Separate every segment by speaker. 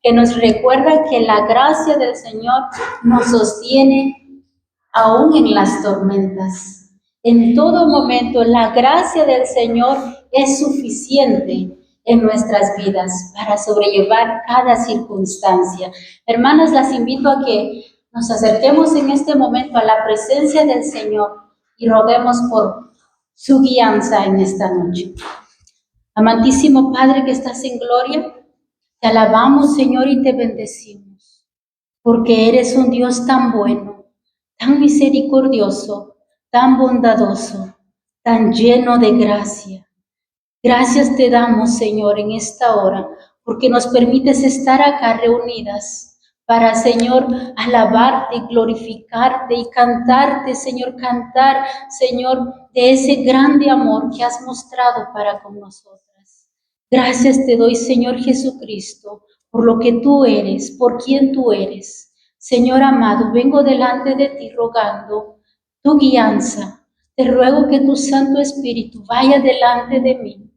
Speaker 1: que nos recuerda que la gracia del Señor nos sostiene aún en las tormentas. En todo momento, la gracia del Señor es suficiente en nuestras vidas para sobrellevar cada circunstancia. Hermanas, las invito a que nos acerquemos en este momento a la presencia del Señor y roguemos por su guianza en esta noche. Amantísimo Padre que estás en gloria, te alabamos, Señor, y te bendecimos, porque eres un Dios tan bueno, tan misericordioso, tan bondadoso, tan lleno de gracia. Gracias te damos, Señor, en esta hora, porque nos permites estar acá reunidas para, Señor, alabarte, glorificarte y cantarte, Señor, de ese grande amor que has mostrado para con nosotras. Gracias te doy, Señor Jesucristo, por lo que tú eres, por quien tú eres. Señor amado, vengo delante de ti rogando tu guianza. Te ruego que tu Santo Espíritu vaya delante de mí.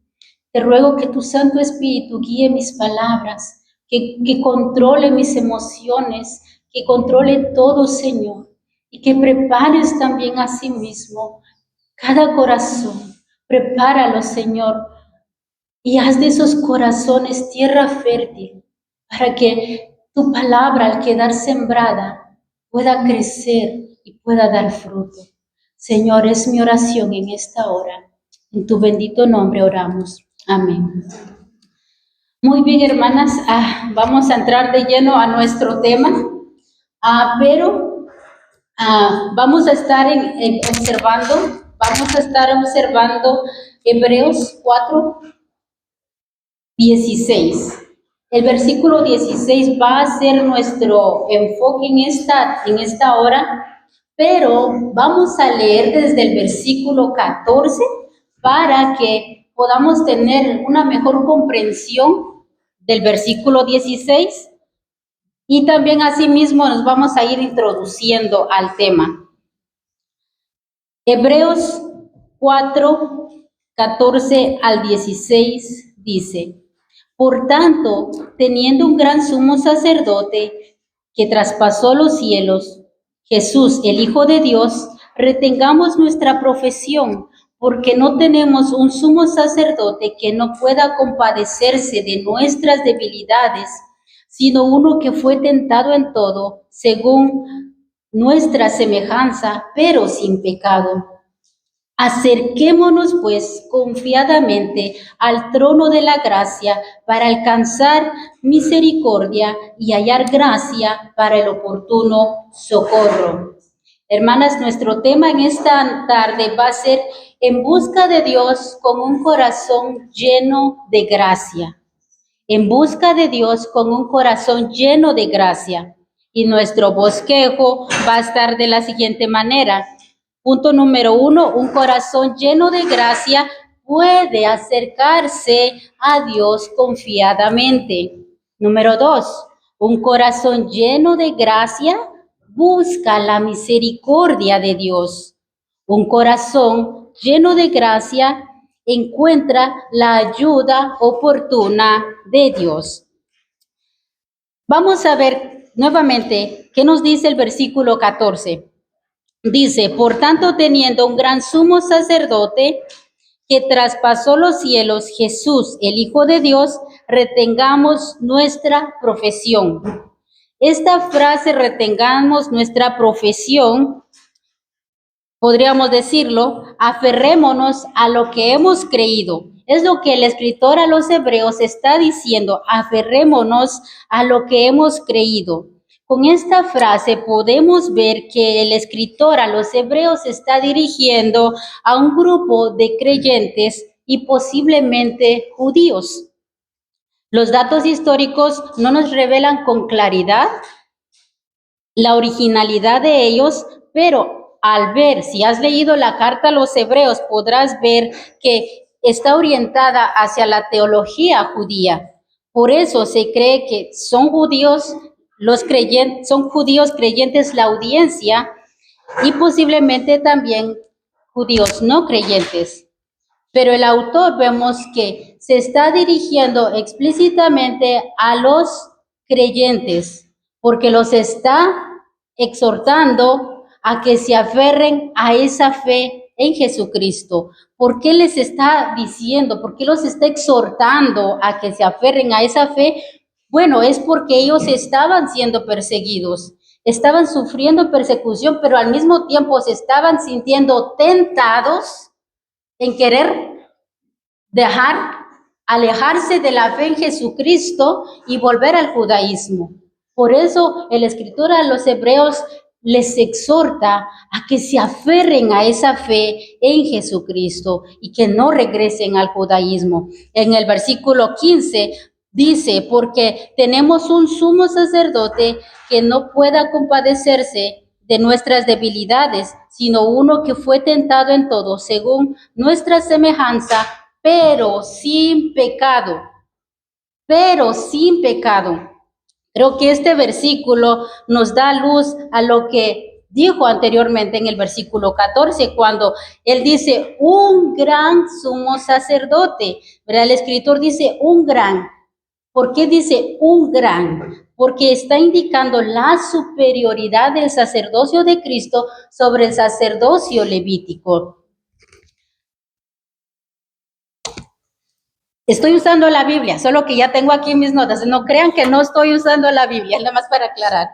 Speaker 1: Te ruego que tu Santo Espíritu guíe mis palabras, que controle mis emociones, que controle todo, Señor, y que prepares también a sí mismo cada corazón. Prepáralo, Señor, y haz de esos corazones tierra fértil, para que tu palabra, al quedar sembrada, pueda crecer y pueda dar fruto. Señor, es mi oración en esta hora. En tu bendito nombre oramos. Amén. Muy bien, hermanas, vamos a entrar de lleno a nuestro tema, pero vamos a estar observando Hebreos 4:16. El versículo 16 va a ser nuestro enfoque en esta hora, pero vamos a leer desde el versículo 14 para que podamos tener una mejor comprensión del versículo 16 y también asimismo nos vamos a ir introduciendo al tema. Hebreos 4:14 al 16 dice: Por tanto, teniendo un gran sumo sacerdote que traspasó los cielos, Jesús, el Hijo de Dios, retengamos nuestra profesión, porque no tenemos un sumo sacerdote que no pueda compadecerse de nuestras debilidades, sino uno que fue tentado en todo, según nuestra semejanza, pero sin pecado. Acerquémonos, pues, confiadamente al trono de la gracia para alcanzar misericordia y hallar gracia para el oportuno socorro. Hermanas, nuestro tema en esta tarde va a ser en busca de Dios con un corazón lleno de gracia. En busca de Dios con un corazón lleno de gracia. Y nuestro bosquejo va a estar de la siguiente manera. Punto número 1, un corazón lleno de gracia puede acercarse a Dios confiadamente. Número 2, un corazón lleno de gracia busca la misericordia de Dios. Un corazón lleno de gracia encuentra la ayuda oportuna de Dios. Vamos a ver nuevamente qué nos dice el versículo 14. Dice: por tanto, teniendo un gran sumo sacerdote que traspasó los cielos, Jesús, el Hijo de Dios, retengamos nuestra profesión. Esta frase, retengamos nuestra profesión, podríamos decirlo, aferrémonos a lo que hemos creído. Es lo que el escritor a los Hebreos está diciendo: aferrémonos a lo que hemos creído. Con esta frase podemos ver que el escritor a los Hebreos está dirigiendo a un grupo de creyentes y posiblemente judíos. Los datos históricos no nos revelan con claridad la originalidad de ellos, pero al ver, si has leído la carta a los Hebreos, podrás ver que está orientada hacia la teología judía. Por eso se cree que son judíos creyentes la audiencia y posiblemente también judíos no creyentes. Pero el autor vemos que se está dirigiendo explícitamente a los creyentes, porque los está exhortando a que se aferren a esa fe en Jesucristo. ¿Por qué les está diciendo? ¿Por qué los está exhortando a que se aferren a esa fe? Bueno, es porque ellos estaban siendo perseguidos, estaban sufriendo persecución, pero al mismo tiempo se estaban sintiendo tentados en querer alejarse de la fe en Jesucristo y volver al judaísmo. Por eso el escritor a los hebreos les exhorta a que se aferren a esa fe en Jesucristo y que no regresen al judaísmo. En el versículo 15 dice, porque tenemos un sumo sacerdote que no pueda compadecerse de nuestras debilidades, sino uno que fue tentado en todo, según nuestra semejanza, pero sin pecado. Pero sin pecado. Creo que este versículo nos da luz a lo que dijo anteriormente en el versículo 14, cuando él dice, un gran sumo sacerdote. ¿Verdad? El escritor dice, un gran. ¿Por qué dice un gran? Porque está indicando la superioridad del sacerdocio de Cristo sobre el sacerdocio levítico. Estoy usando la Biblia, solo que ya tengo aquí mis notas. No crean que no estoy usando la Biblia, nada más para aclarar.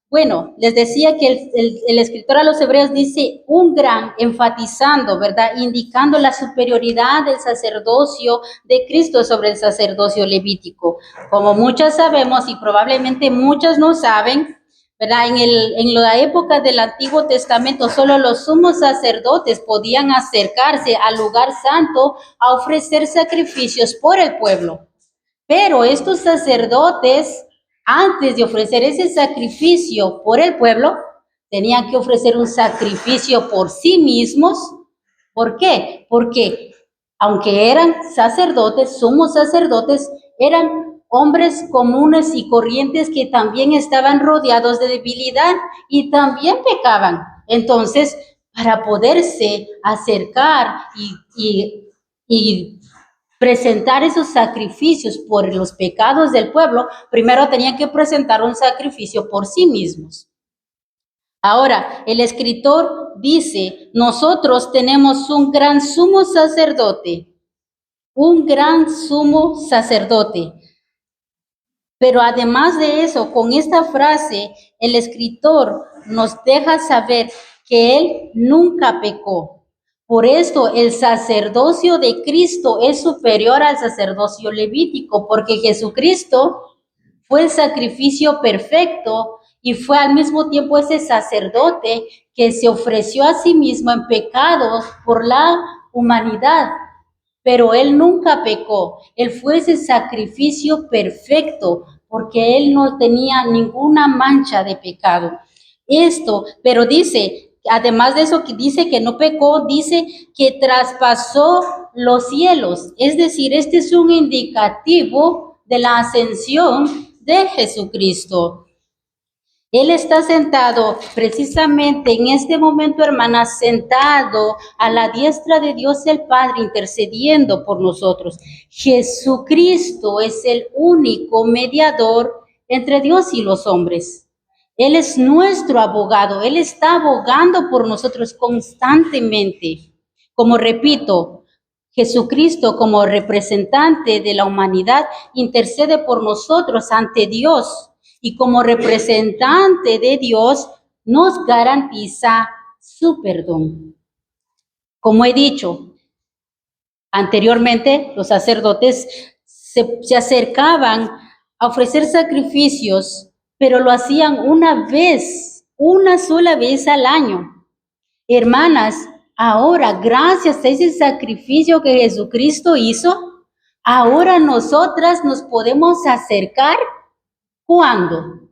Speaker 1: Bueno, les decía que el escritor a los hebreos dice un gran, enfatizando, ¿verdad? Indicando la superioridad del sacerdocio de Cristo sobre el sacerdocio levítico. Como muchas sabemos y probablemente muchas no saben, ¿verdad? En la época del Antiguo Testamento, solo los sumos sacerdotes podían acercarse al lugar santo a ofrecer sacrificios por el pueblo. Pero estos sacerdotes, antes de ofrecer ese sacrificio por el pueblo, tenían que ofrecer un sacrificio por sí mismos. ¿Por qué? Porque aunque eran sacerdotes, sumos sacerdotes, eran hombres comunes y corrientes que también estaban rodeados de debilidad y también pecaban. Entonces, para poderse acercar y presentar esos sacrificios por los pecados del pueblo, primero tenían que presentar un sacrificio por sí mismos. Ahora, el escritor dice, nosotros tenemos un gran sumo sacerdote, un gran sumo sacerdote. Pero además de eso, con esta frase, el escritor nos deja saber que él nunca pecó. Por esto, el sacerdocio de Cristo es superior al sacerdocio levítico, porque Jesucristo fue el sacrificio perfecto y fue al mismo tiempo ese sacerdote que se ofreció a sí mismo en pecado por la humanidad. Pero él nunca pecó, él fue ese sacrificio perfecto, porque él no tenía ninguna mancha de pecado. Pero dice, además de eso que dice que no pecó, dice que traspasó los cielos. Es decir, este es un indicativo de la ascensión de Jesucristo. Él está sentado precisamente en este momento, hermanas, sentado a la diestra de Dios el Padre, intercediendo por nosotros. Jesucristo es el único mediador entre Dios y los hombres. Él es nuestro abogado, Él está abogando por nosotros constantemente. Como repito, Jesucristo como representante de la humanidad intercede por nosotros ante Dios. Y como representante de Dios, nos garantiza su perdón. Como he dicho anteriormente, los sacerdotes se acercaban a ofrecer sacrificios, pero lo hacían una sola vez al año. Hermanas, ahora, gracias a ese sacrificio que Jesucristo hizo, ahora nosotras nos podemos acercar. ¿Cuándo?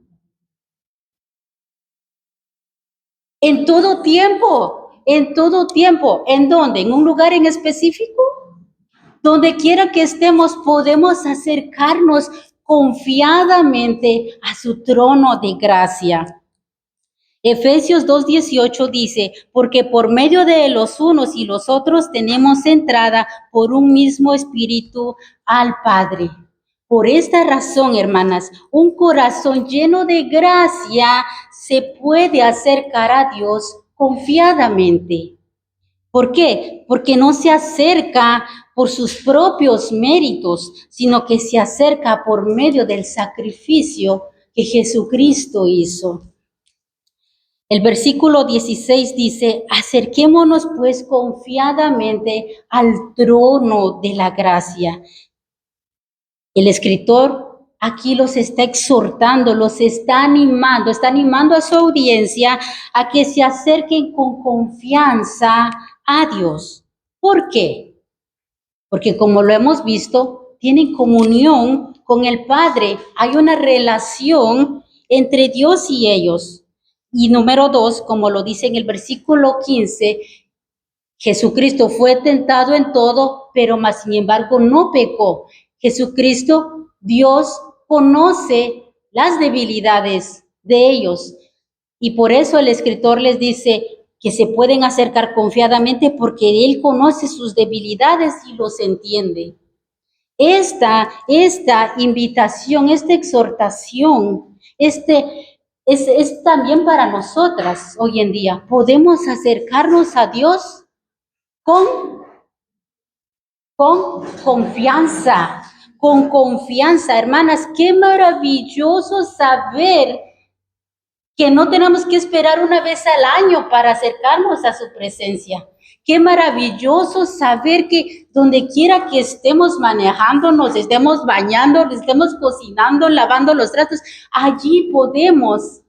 Speaker 1: En todo tiempo, en todo tiempo. ¿En dónde? ¿En un lugar en específico? Donde quiera que estemos, podemos acercarnos confiadamente a su trono de gracia. Efesios 2:18 dice, porque por medio de los unos y los otros tenemos entrada por un mismo espíritu al Padre. Por esta razón, hermanas, un corazón lleno de gracia se puede acercar a Dios confiadamente. ¿Por qué? Porque no se acerca por sus propios méritos, sino que se acerca por medio del sacrificio que Jesucristo hizo. El versículo 16 dice, acerquémonos pues confiadamente al trono de la gracia. El escritor aquí los está exhortando, los está animando a su audiencia a que se acerquen con confianza a Dios. ¿Por qué? Porque como lo hemos visto, tienen comunión con el Padre. Hay una relación entre Dios y ellos. Y número 2, como lo dice en el versículo 15, Jesucristo fue tentado en todo, pero más sin embargo no pecó. Jesucristo, Dios, conoce las debilidades de ellos. Y por eso el escritor les dice que se pueden acercar confiadamente porque Él conoce sus debilidades y los entiende. Esta invitación, esta exhortación, es también para nosotras hoy en día. Podemos acercarnos a Dios con confianza, hermanas. Qué maravilloso saber que no tenemos que esperar una vez al año para acercarnos a su presencia. Qué maravilloso saber que donde quiera que estemos manejando, nos estemos bañando, estemos cocinando, lavando los trastos, allí podemos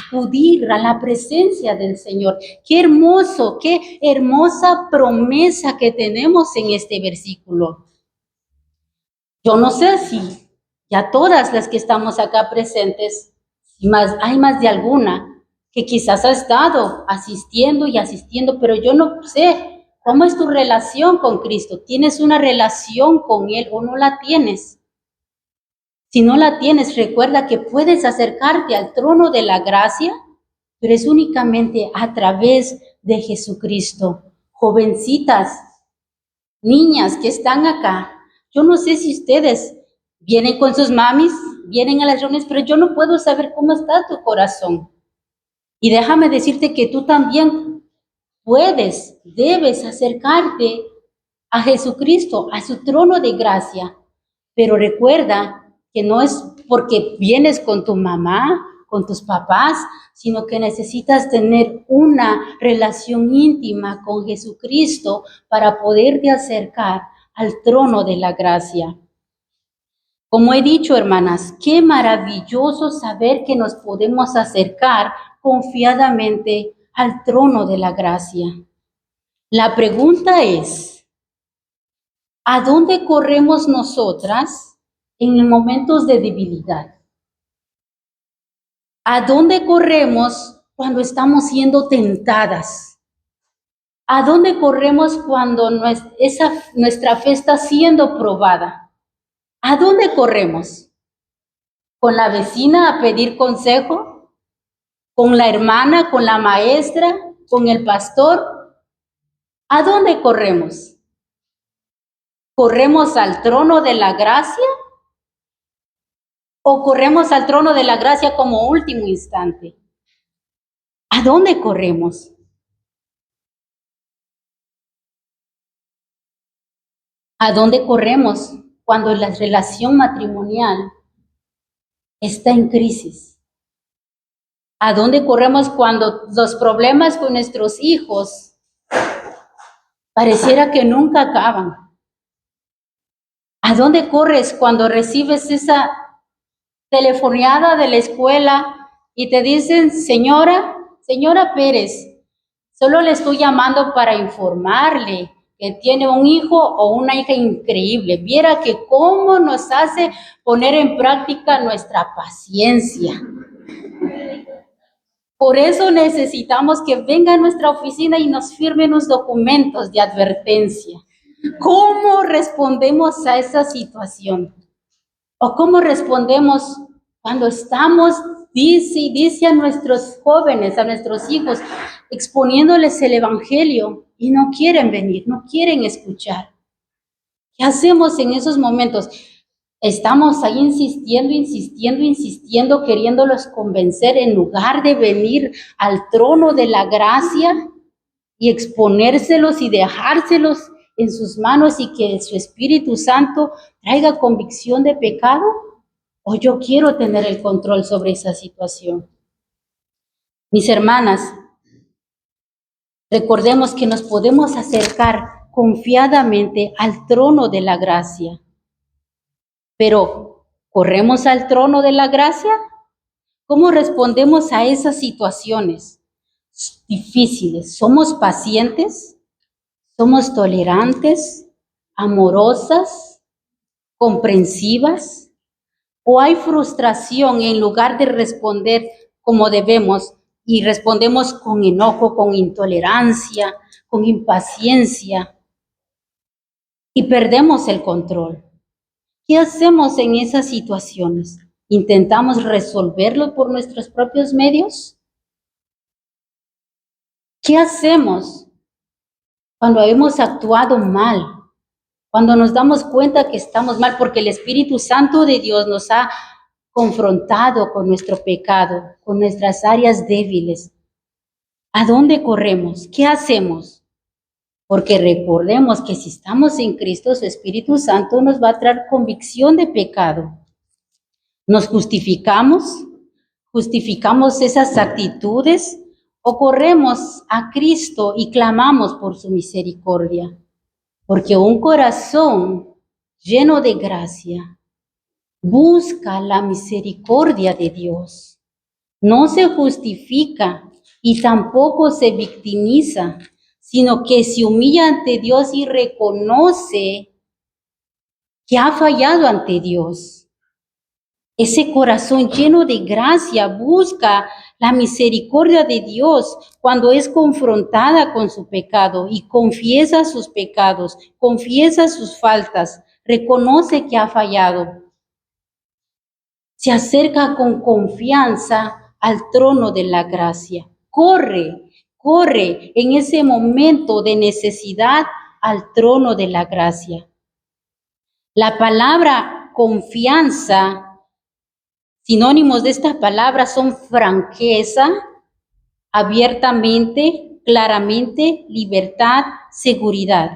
Speaker 1: acudir a la presencia del Señor. Qué hermoso, qué hermosa promesa que tenemos en este versículo. Yo no sé si ya todas las que estamos acá presentes, hay más de alguna que quizás ha estado asistiendo, pero yo no sé cómo es tu relación con Cristo. ¿Tienes una relación con Él o no la tienes? Si no la tienes, recuerda que puedes acercarte al trono de la gracia, pero es únicamente a través de Jesucristo. Jovencitas, niñas que están acá, yo no sé si ustedes vienen con sus mamis, vienen a las reuniones, pero yo no puedo saber cómo está tu corazón. Y déjame decirte que tú también debes acercarte a Jesucristo, a su trono de gracia. Pero recuerda que no es porque vienes con tu mamá, con tus papás, sino que necesitas tener una relación íntima con Jesucristo para poderte acercar al trono de la gracia. Como he dicho, hermanas, qué maravilloso saber que nos podemos acercar confiadamente al trono de la gracia. La pregunta es, ¿a dónde corremos nosotras en momentos de debilidad? ¿A dónde corremos cuando estamos siendo tentadas? ¿A dónde corremos cuando nuestra fe está siendo probada? ¿A dónde corremos? ¿Con la vecina a pedir consejo? ¿Con la hermana, con la maestra, con el pastor? ¿A dónde corremos? ¿Corremos al trono de la gracia? ¿O corremos al trono de la gracia como último instante? ¿A dónde corremos? ¿A dónde corremos cuando la relación matrimonial está en crisis? ¿A dónde corremos cuando los problemas con nuestros hijos pareciera que nunca acaban? ¿A dónde corres cuando recibes esa telefoneada de la escuela y te dicen, señora Pérez, solo le estoy llamando para informarle que tiene un hijo o una hija increíble? Viera que cómo nos hace poner en práctica nuestra paciencia. Por eso necesitamos que venga a nuestra oficina y nos firmen los documentos de advertencia. ¿Cómo respondemos a esa situación? ¿O cómo respondemos cuando estamos dice a nuestros jóvenes, a nuestros hijos, exponiéndoles el evangelio y no quieren venir, no quieren escuchar. ¿Qué hacemos en esos momentos? Estamos ahí insistiendo, queriéndolos convencer en lugar de venir al trono de la gracia y exponérselos y dejárselos en sus manos y que su Espíritu Santo traiga convicción de pecado. ¿O yo quiero tener el control sobre esa situación? Mis hermanas, recordemos que nos podemos acercar confiadamente al trono de la gracia. Pero, ¿corremos al trono de la gracia? ¿Cómo respondemos a esas situaciones difíciles? ¿Somos pacientes? ¿Somos tolerantes? ¿Amorosas? ¿Comprensivas? ¿O hay frustración en lugar de responder como debemos y respondemos con enojo, con intolerancia, con impaciencia y perdemos el control? ¿Qué hacemos en esas situaciones? ¿Intentamos resolverlo por nuestros propios medios? ¿Qué hacemos cuando hemos actuado mal? Cuando nos damos cuenta que estamos mal porque el Espíritu Santo de Dios nos ha confrontado con nuestro pecado, con nuestras áreas débiles. ¿A dónde corremos? ¿Qué hacemos? Porque recordemos que si estamos en Cristo, su Espíritu Santo nos va a traer convicción de pecado. ¿Nos justificamos esas actitudes o corremos a Cristo y clamamos por su misericordia? Porque un corazón lleno de gracia busca la misericordia de Dios. No se justifica y tampoco se victimiza, sino que se humilla ante Dios y reconoce que ha fallado ante Dios. Ese corazón lleno de gracia busca la misericordia de Dios cuando es confrontada con su pecado y confiesa sus pecados, confiesa sus faltas, reconoce que ha fallado. Se acerca con confianza al trono de la gracia. Corre en ese momento de necesidad al trono de la gracia. La palabra confianza, sinónimos de esta palabra son franqueza, abiertamente, claramente, libertad, seguridad.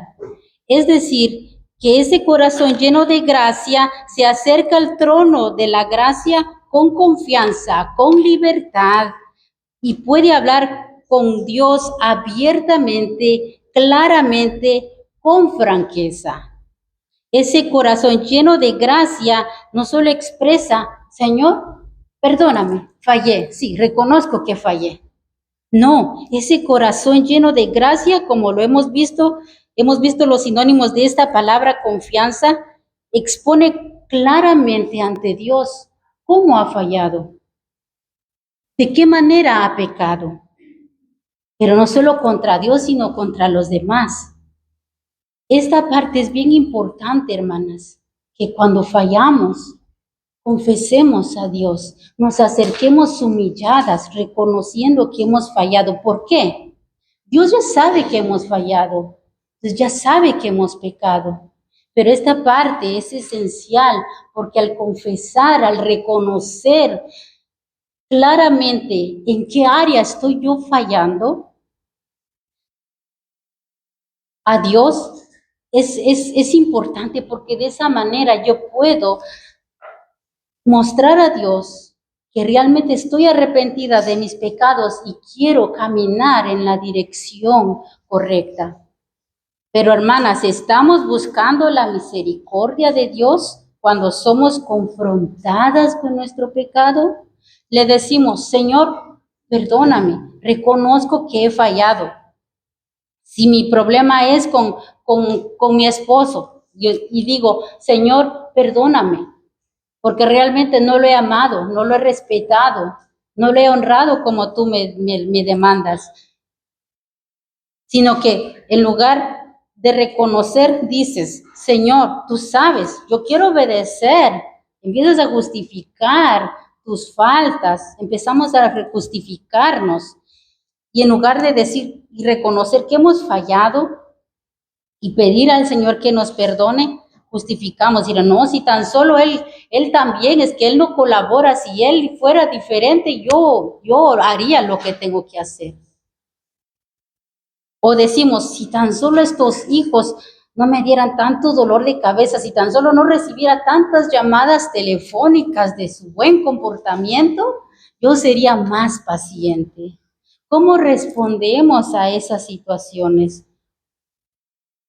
Speaker 1: Es decir, que ese corazón lleno de gracia se acerca al trono de la gracia con confianza, con libertad y puede hablar con Dios abiertamente, claramente, con franqueza. Ese corazón lleno de gracia no solo expresa, Señor, perdóname, fallé, sí, reconozco que fallé. No, ese corazón lleno de gracia, como lo hemos visto los sinónimos de esta palabra confianza, expone claramente ante Dios cómo ha fallado, de qué manera ha pecado, pero no solo contra Dios, sino contra los demás. Esta parte es bien importante, hermanas, que cuando fallamos, confesemos a Dios, nos acerquemos humilladas, reconociendo que hemos fallado. ¿Por qué? Dios ya sabe que hemos fallado, Dios ya sabe que hemos pecado, pero esta parte es esencial porque al confesar, al reconocer claramente en qué área estoy yo fallando, a Dios es importante porque de esa manera yo puedo mostrar a Dios que realmente estoy arrepentida de mis pecados y quiero caminar en la dirección correcta. Pero hermanas, ¿estamos buscando la misericordia de Dios cuando somos confrontadas con nuestro pecado? Le decimos, Señor, perdóname, reconozco que he fallado. Si mi problema es con mi esposo y digo, Señor, perdóname, porque realmente no lo he amado, no lo he respetado, no lo he honrado como tú me demandas, sino que en lugar de reconocer, dices, Señor, tú sabes, yo quiero obedecer, empiezas a justificar tus faltas, empezamos a justificarnos. Y en lugar de decir y reconocer que hemos fallado y pedir al Señor que nos perdone, justificamos. Y no, si tan solo Él también, es que Él no colabora. Si Él fuera diferente, yo haría lo que tengo que hacer. O decimos, si tan solo estos hijos no me dieran tanto dolor de cabeza, si tan solo no recibiera tantas llamadas telefónicas de su buen comportamiento, yo sería más paciente. ¿Cómo respondemos a esas situaciones?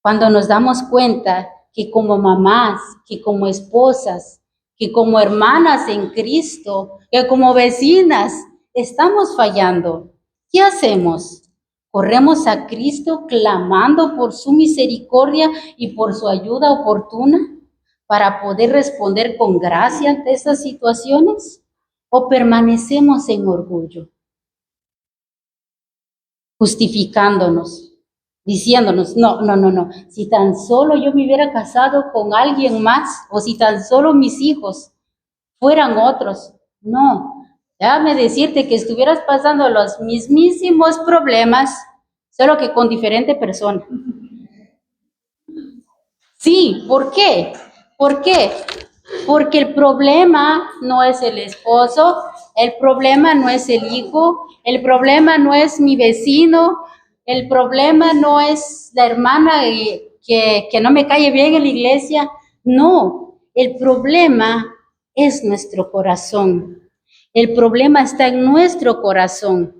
Speaker 1: Cuando nos damos cuenta que como mamás, que como esposas, que como hermanas en Cristo, que como vecinas, estamos fallando, ¿qué hacemos? Corremos a Cristo clamando por su misericordia y por su ayuda oportuna para poder responder con gracia ante esas situaciones, o permanecemos en orgullo, justificándonos, diciéndonos, no, si tan solo yo me hubiera casado con alguien más, o si tan solo mis hijos fueran otros. No, déjame decirte que estuvieras pasando los mismísimos problemas, solo que con diferente persona. Sí, ¿por qué? ¿Por qué? Porque el problema no es el esposo, el problema no es el hijo, el problema no es mi vecino, el problema no es la hermana que no me cae bien en la iglesia. No, el problema es nuestro corazón. El problema está en nuestro corazón,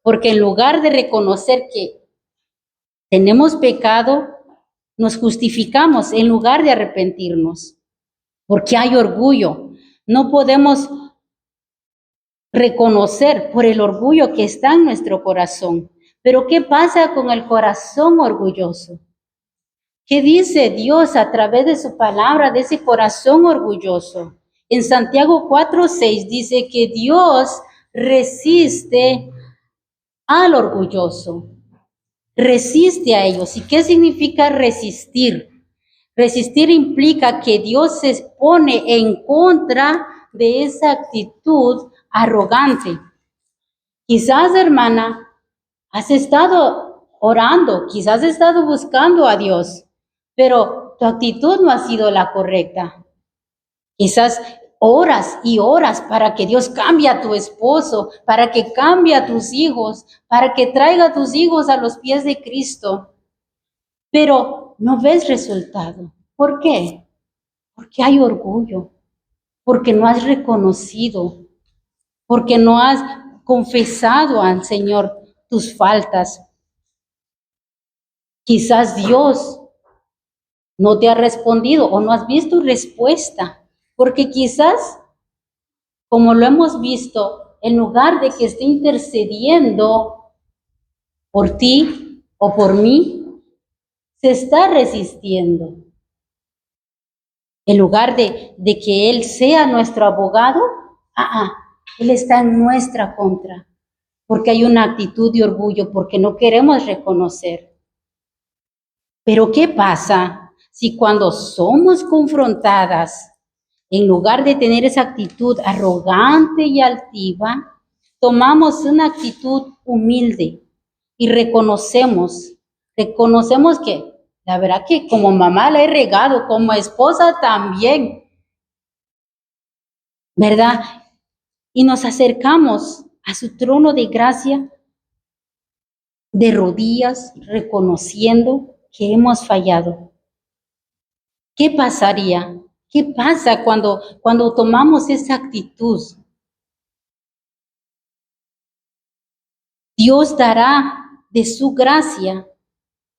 Speaker 1: porque en lugar de reconocer que tenemos pecado, nos justificamos en lugar de arrepentirnos, porque hay orgullo. No podemos reconocer por el orgullo que está en nuestro corazón. Pero ¿qué pasa con el corazón orgulloso? ¿Qué dice Dios a través de su palabra de ese corazón orgulloso? En Santiago 4:6 dice que Dios resiste al orgulloso, resiste a ellos. ¿Y qué significa resistir? Resistir implica que Dios se pone en contra de esa actitud arrogante. Quizás, hermana, has estado orando, quizás has estado buscando a Dios, pero tu actitud no ha sido la correcta. Quizás horas y horas para que Dios cambie a tu esposo, para que cambie a tus hijos, para que traiga a tus hijos a los pies de Cristo, pero no ves resultado. ¿Por qué? Porque hay orgullo, porque no has reconocido, porque no has confesado al Señor tus faltas. Quizás Dios no te ha respondido o no has visto respuesta, porque quizás, como lo hemos visto, en lugar de que esté intercediendo por ti o por mí, se está resistiendo. En lugar de que Él sea nuestro abogado, Él está en nuestra contra, porque hay una actitud de orgullo, porque no queremos reconocer. Pero ¿qué pasa si cuando somos confrontadas, en lugar de tener esa actitud arrogante y altiva, tomamos una actitud humilde y reconocemos que la verdad que como mamá la he regado, como esposa también, ¿verdad? Y nos acercamos a su trono de gracia de rodillas, reconociendo que hemos fallado. ¿Qué pasaría? ¿Qué pasa cuando tomamos esa actitud? Dios dará de su gracia,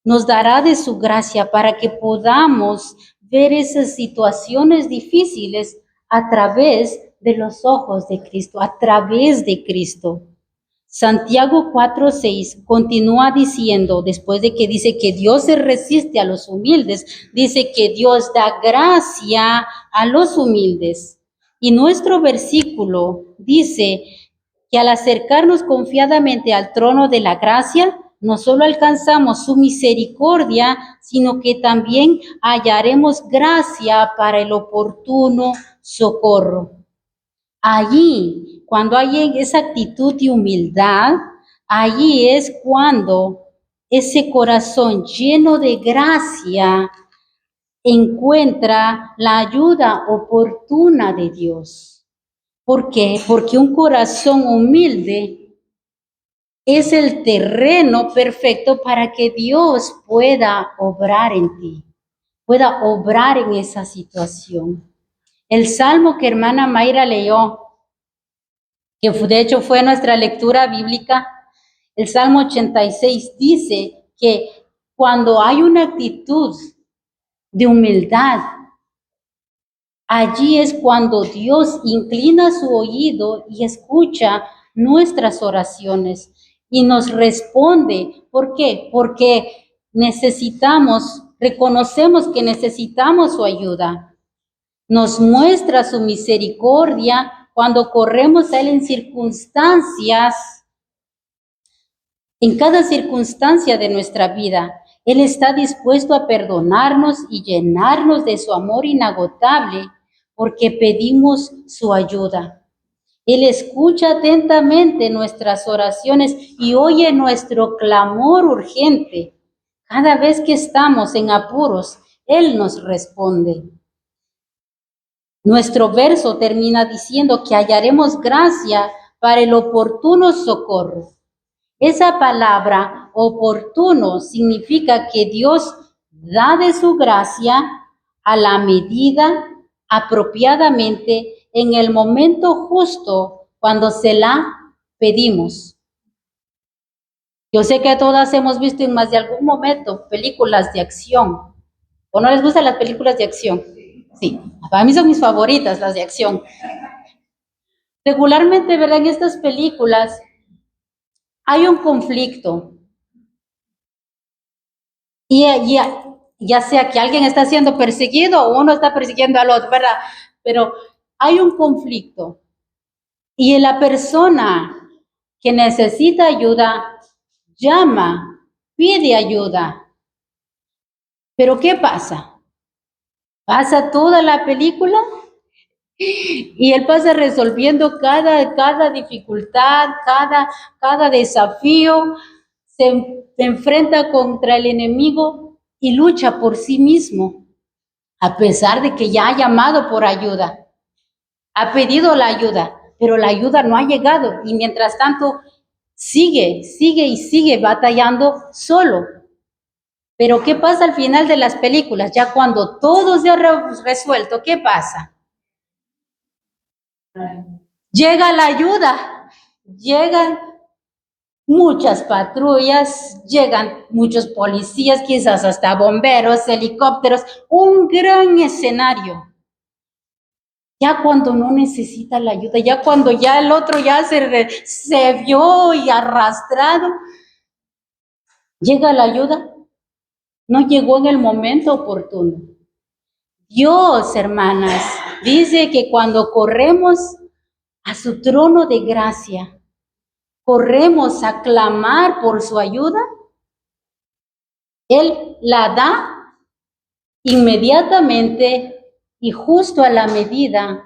Speaker 1: nos dará de su gracia para que podamos ver esas situaciones difíciles a través de los ojos de Cristo, a través de Cristo. Santiago 4:6 continúa diciendo, después de que dice que Dios se resiste a los humildes, dice que Dios da gracia a los humildes. Y nuestro versículo dice que al acercarnos confiadamente al trono de la gracia, no solo alcanzamos su misericordia, sino que también hallaremos gracia para el oportuno socorro. Allí, cuando hay esa actitud de humildad, allí es cuando ese corazón lleno de gracia encuentra la ayuda oportuna de Dios. ¿Por qué? Porque un corazón humilde es el terreno perfecto para que Dios pueda obrar en ti, pueda obrar en esa situación. El salmo que hermana Mayra leyó, que de hecho fue nuestra lectura bíblica, el Salmo 86 dice que cuando hay una actitud de humildad, allí es cuando Dios inclina su oído y escucha nuestras oraciones y nos responde. ¿Por qué? Porque reconocemos que necesitamos su ayuda. Nos muestra su misericordia cuando corremos a Él en cada circunstancia de nuestra vida. Él está dispuesto a perdonarnos y llenarnos de su amor inagotable porque pedimos su ayuda. Él escucha atentamente nuestras oraciones y oye nuestro clamor urgente. Cada vez que estamos en apuros, Él nos responde. Nuestro verso termina diciendo que hallaremos gracia para el oportuno socorro. Esa palabra oportuno significa que Dios da de su gracia a la medida, apropiadamente, en el momento justo cuando se la pedimos. Yo sé que todas hemos visto en más de algún momento películas de acción. ¿O no les gustan las películas de acción? Sí, para mí son mis favoritas las de acción. Regularmente, ¿verdad? En estas películas hay un conflicto. Y ya sea que alguien está siendo perseguido o uno está persiguiendo al otro, ¿verdad? Pero hay un conflicto. Y la persona que necesita ayuda llama, pide ayuda. Pero ¿qué pasa? Pasa toda la película y él pasa resolviendo cada dificultad, cada desafío, se enfrenta contra el enemigo y lucha por sí mismo, a pesar de que ya ha llamado por ayuda, ha pedido la ayuda, pero la ayuda no ha llegado y mientras tanto sigue batallando solo. Pero ¿qué pasa al final de las películas? Ya cuando todo se ha resuelto, ¿qué pasa? Llega la ayuda, llegan muchas patrullas, llegan muchos policías, quizás hasta bomberos, helicópteros, un gran escenario. Ya cuando no necesita la ayuda, ya cuando ya el otro ya se vio y arrastrado, llega la ayuda, no llegó en el momento oportuno. Dios, hermanas, dice que cuando corremos a su trono de gracia, corremos a clamar por su ayuda, Él la da inmediatamente y justo a la medida,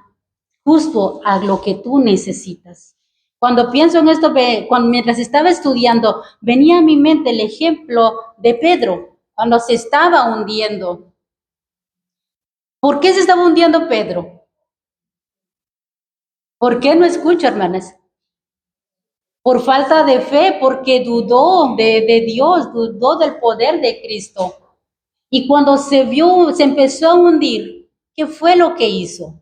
Speaker 1: justo a lo que tú necesitas. Cuando pienso en esto, mientras estaba estudiando, venía a mi mente el ejemplo de Pedro, cuando se estaba hundiendo. ¿Por qué se estaba hundiendo Pedro? ¿Por qué no escucha, hermanas? Por falta de fe, porque dudó de Dios, dudó del poder de Cristo. Y cuando se empezó a hundir, ¿qué fue lo que hizo?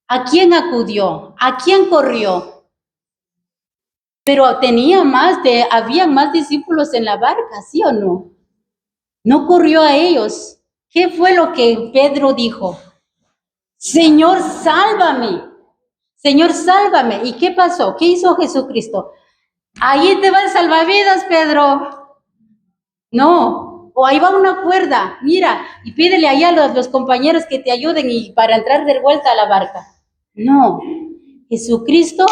Speaker 1: ¿A quién acudió? ¿A quién corrió? Pero había más discípulos en la barca, ¿sí o no? No corrió a ellos. ¿Qué fue lo que Pedro dijo? Señor, sálvame. Señor, sálvame. ¿Y qué pasó? ¿Qué hizo Jesucristo? Ahí te va el salvavidas, Pedro. No, o ahí va una cuerda, mira, y pídele allá a los compañeros que te ayuden y para entrar de vuelta a la barca. No, Jesucristo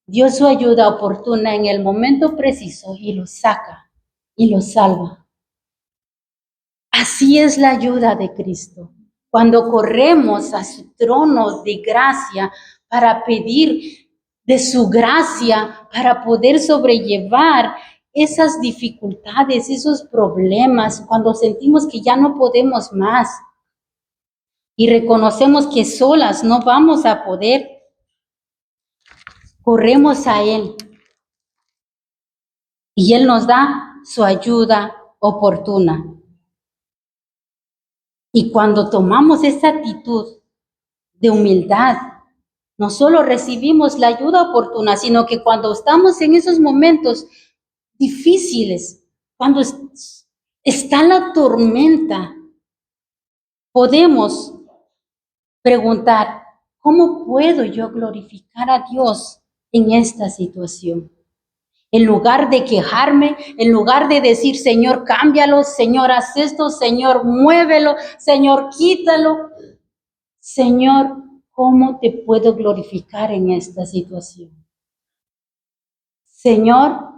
Speaker 1: dio su ayuda oportuna en el momento preciso y lo saca y lo salva. Así es la ayuda de Cristo. Cuando corremos a su trono de gracia, para pedir de su gracia, para poder sobrellevar esas dificultades, esos problemas, cuando sentimos que ya no podemos más y reconocemos que solas no vamos a poder, corremos a Él y Él nos da su ayuda oportuna. Y cuando tomamos esa actitud de humildad, no solo recibimos la ayuda oportuna, sino que cuando estamos en esos momentos difíciles, cuando está la tormenta, podemos preguntar, ¿cómo puedo yo glorificar a Dios en esta situación? En lugar de quejarme, en lugar de decir, Señor, cámbialo, Señor, haz esto, Señor, muévelo, Señor, quítalo. Señor, ¿cómo te puedo glorificar en esta situación? Señor,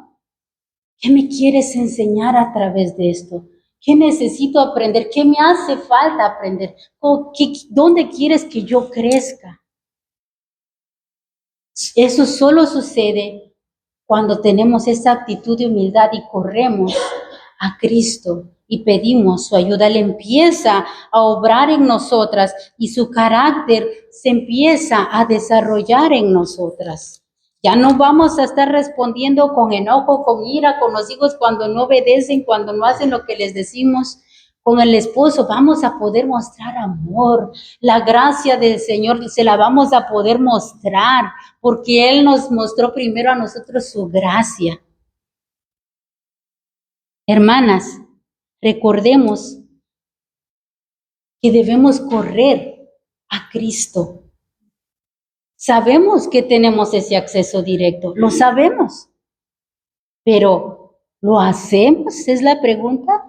Speaker 1: ¿qué me quieres enseñar a través de esto? ¿Qué necesito aprender? ¿Qué me hace falta aprender? ¿Dónde quieres que yo crezca? Eso solo sucede cuando tenemos esa actitud de humildad y corremos a Cristo y pedimos su ayuda. Él empieza a obrar en nosotras y su carácter se empieza a desarrollar en nosotras. Ya no vamos a estar respondiendo con enojo, con ira, con los hijos cuando no obedecen, cuando no hacen lo que les decimos. Con el esposo vamos a poder mostrar amor. La gracia del Señor se la vamos a poder mostrar porque Él nos mostró primero a nosotros su gracia. Hermanas, recordemos que debemos correr a Cristo. Sabemos que tenemos ese acceso directo, lo sabemos, pero ¿lo hacemos? Es la pregunta.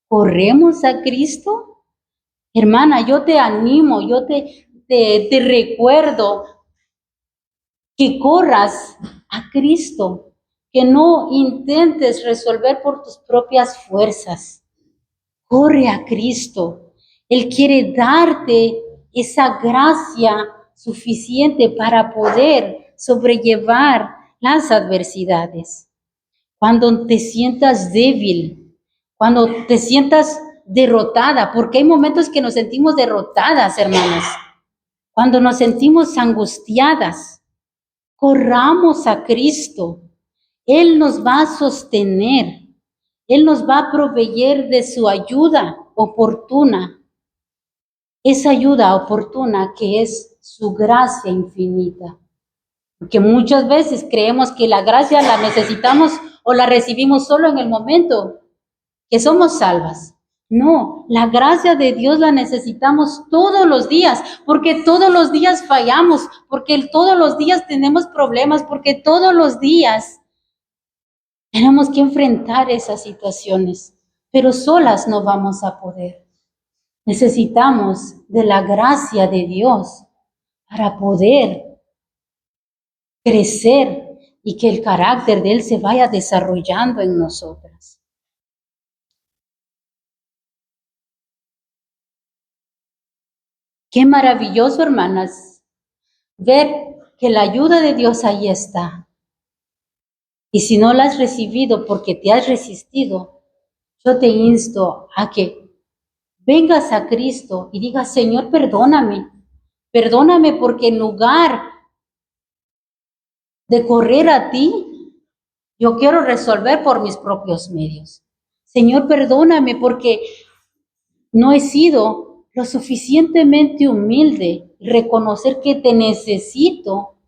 Speaker 1: ¿Corremos a Cristo? Hermana, yo te animo, yo te recuerdo que corras a Cristo, que no intentes resolver por tus propias fuerzas. Corre a Cristo. Él quiere darte esa gracia suficiente para poder sobrellevar las adversidades. Cuando te sientas débil, cuando te sientas derrotada, porque hay momentos que nos sentimos derrotadas, hermanas. Cuando nos sentimos angustiadas, corramos a Cristo. Él nos va a sostener. Él nos va a proveer de su ayuda oportuna. Esa ayuda oportuna que es su gracia infinita. Porque muchas veces creemos que la gracia la necesitamos o la recibimos solo en el momento que somos salvas. No, la gracia de Dios la necesitamos todos los días, porque todos los días fallamos, porque todos los días tenemos problemas, porque todos los días tenemos que enfrentar esas situaciones, pero solas no vamos a poder. Necesitamos de la gracia de Dios para poder crecer y que el carácter de Él se vaya desarrollando en nosotras. Qué maravilloso, hermanas, ver que la ayuda de Dios ahí está. Y si no la has recibido porque te has resistido, yo te insto a que vengas a Cristo y digas, Señor, perdóname. Perdóname porque en lugar de correr a ti, yo quiero resolver por mis propios medios. Señor, perdóname porque no he sido lo suficientemente humilde y reconocer que te necesito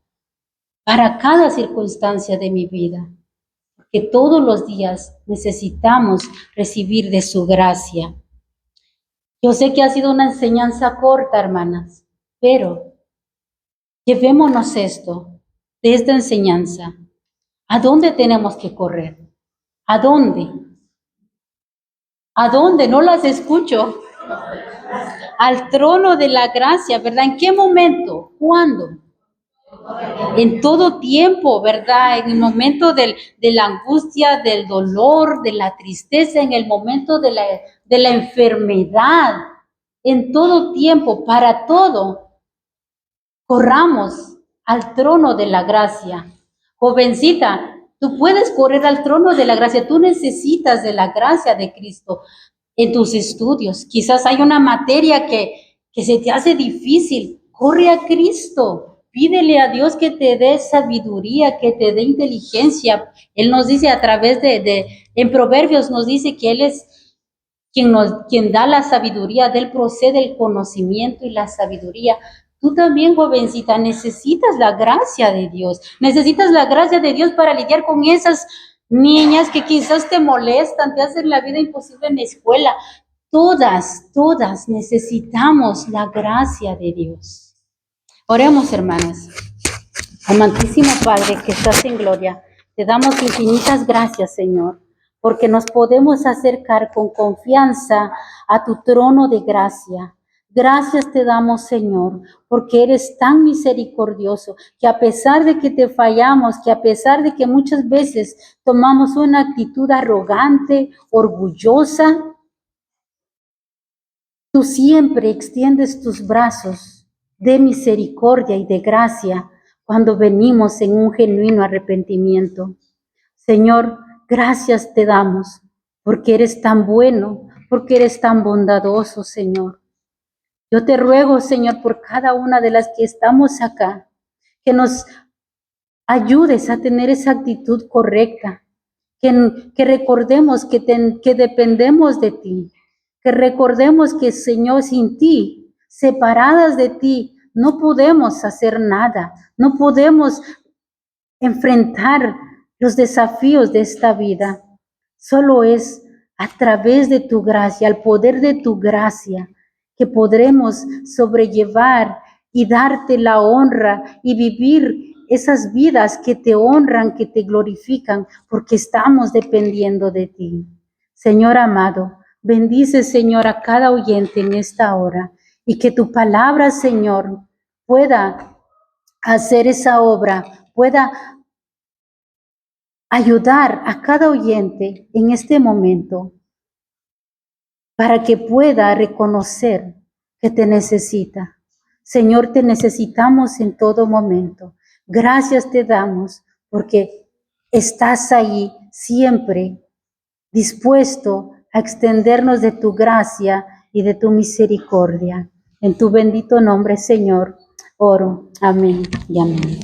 Speaker 1: para cada circunstancia de mi vida. Porque todos los días necesitamos recibir de su gracia. Yo sé que ha sido una enseñanza corta, hermanas, pero llevémonos esto, de esta enseñanza. ¿A dónde tenemos que correr? ¿A dónde? ¿A dónde? No las escucho. Al trono de la gracia, ¿verdad? ¿En qué momento? ¿Cuándo? En todo tiempo, ¿verdad? En el momento de la angustia, del dolor, de la tristeza, en el momento de la enfermedad, en todo tiempo, para todo, corramos al trono de la gracia. Jovencita, tú puedes correr al trono de la gracia. Tú necesitas de la gracia de Cristo en tus estudios. Quizás hay una materia que se te hace difícil. Corre a Cristo. Pídele a Dios que te dé sabiduría, que te dé inteligencia. Él nos dice a través en Proverbios nos dice que Él es quien da la sabiduría, de Él procede el conocimiento y la sabiduría. Tú también, jovencita, necesitas la gracia de Dios. Necesitas la gracia de Dios para lidiar con esas niñas que quizás te molestan, te hacen la vida imposible en la escuela. Todas necesitamos la gracia de Dios. Oremos, hermanas. Amantísimo Padre que estás en gloria, te damos infinitas gracias, Señor, porque nos podemos acercar con confianza a tu trono de gracia. Gracias te damos, Señor, porque eres tan misericordioso, que a pesar de que te fallamos, que a pesar de que muchas veces tomamos una actitud arrogante, orgullosa, tú siempre extiendes tus brazos de misericordia y de gracia cuando venimos en un genuino arrepentimiento. Señor, gracias te damos porque eres tan bueno, porque eres tan bondadoso, Señor. Yo te ruego, Señor, por cada una de las que estamos acá, que nos ayudes a tener esa actitud correcta, que recordemos que dependemos de ti, que recordemos que, Señor, sin ti, separadas de ti, no podemos hacer nada, no podemos enfrentar los desafíos de esta vida. Solo es a través de tu gracia, al poder de tu gracia, que podremos sobrellevar y darte la honra y vivir esas vidas que te honran, que te glorifican, porque estamos dependiendo de ti. Señor amado, bendice, Señor, a cada oyente en esta hora y que tu palabra, Señor, pueda hacer esa obra, pueda ayudar a cada oyente en este momento para que pueda reconocer que te necesita. Señor, te necesitamos en todo momento. Gracias te damos porque estás ahí siempre dispuesto a extendernos de tu gracia y de tu misericordia. En tu bendito nombre, Señor, oro. Amén y amén.